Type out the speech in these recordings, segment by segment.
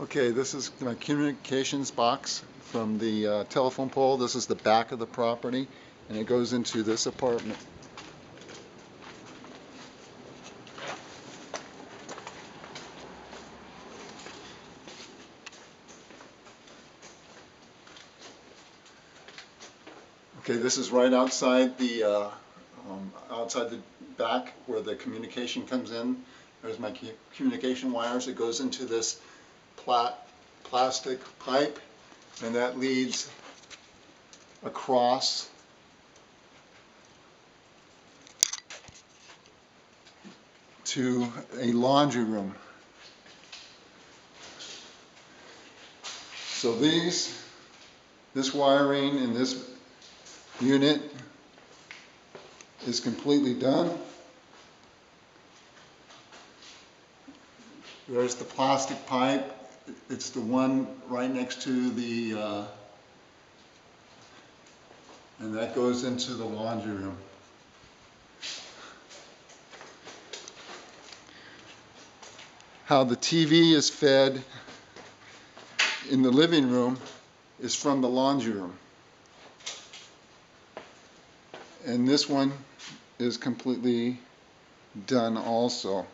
Okay, this is my communications box from the telephone pole. This is the back of the property, and it goes into this apartment. Okay, this is right outside the back where the communication comes in. There's my communication wires. It goes into this plastic pipe, and that leads across to a laundry room. So this wiring in this unit is completely done. There's the plastic pipe. It's the one right next to the, and that goes into the laundry room. How the TV is fed in the living room is from the laundry room. And this one is completely done also.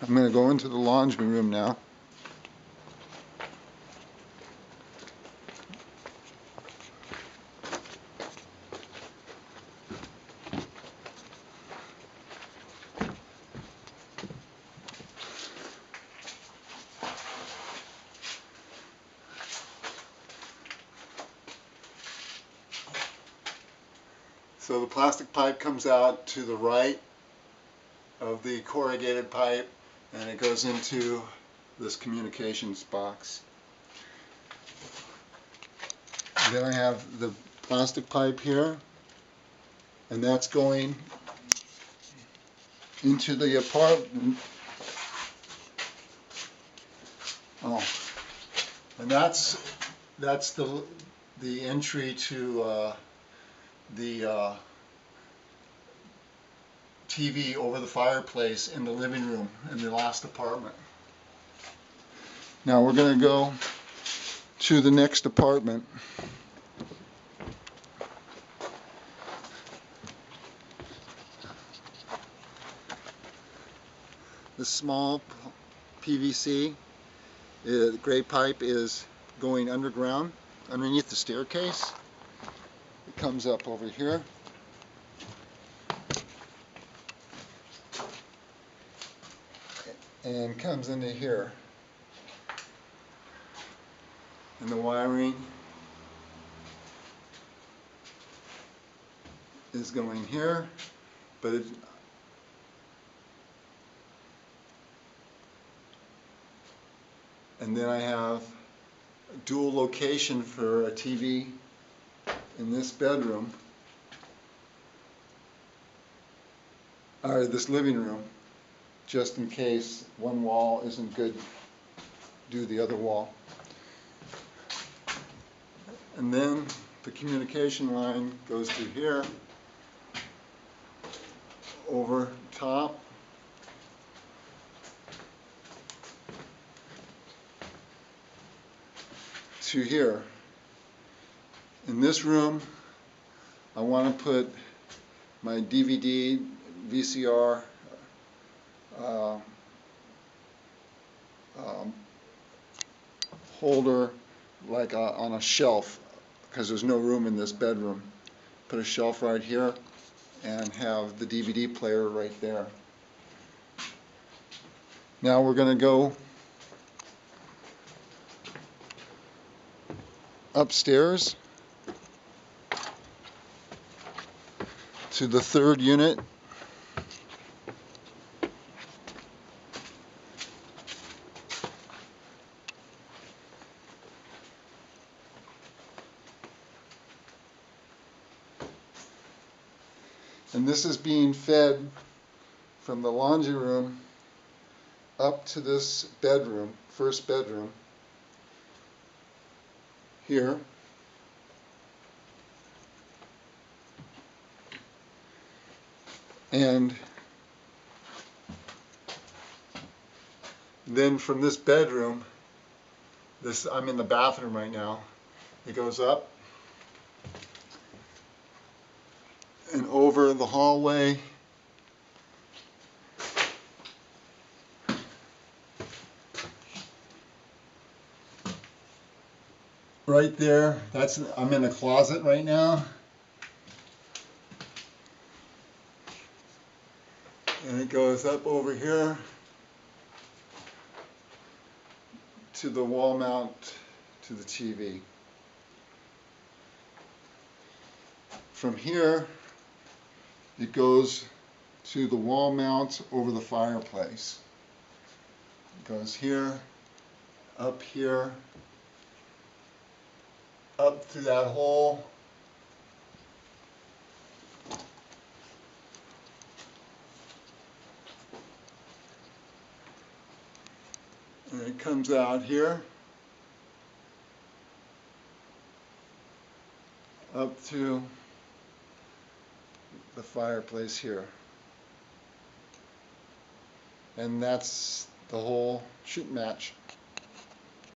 I'm going to go into the laundry room now. So the plastic pipe comes out to the right of the corrugated pipe, and it goes into this communications box. Then I have the plastic pipe here, and that's going into the apartment. Oh, and that's the entry to the TV over the fireplace in the living room in the last apartment. Now we're going to go to the next apartment. The small PVC gray pipe is going underground underneath the staircase. It comes up over here. And comes into here. And the wiring is going here, but and then I have a dual location for a TV in this bedroom, or this living room, just in case one wall isn't good, do the other wall. And then the communication line goes through here, over top, to here. In this room, I want to put my DVD, VCR, holder like on a shelf, because there's no room in this bedroom. Put a shelf right here and have the DVD player right there. Now we're going to go upstairs to the third unit. And this is being fed from the laundry room up to this bedroom, first bedroom, here. And Then from this bedroom, I'm in the bathroom right now, it goes up and over the hallway right there. I'm in a closet right now. And it goes up over here to the wall mount to the TV. From here, it goes to the wall mount over the fireplace. It goes here, up, up through that hole, and it comes out here, up to the fireplace here. And that's the whole shooting match.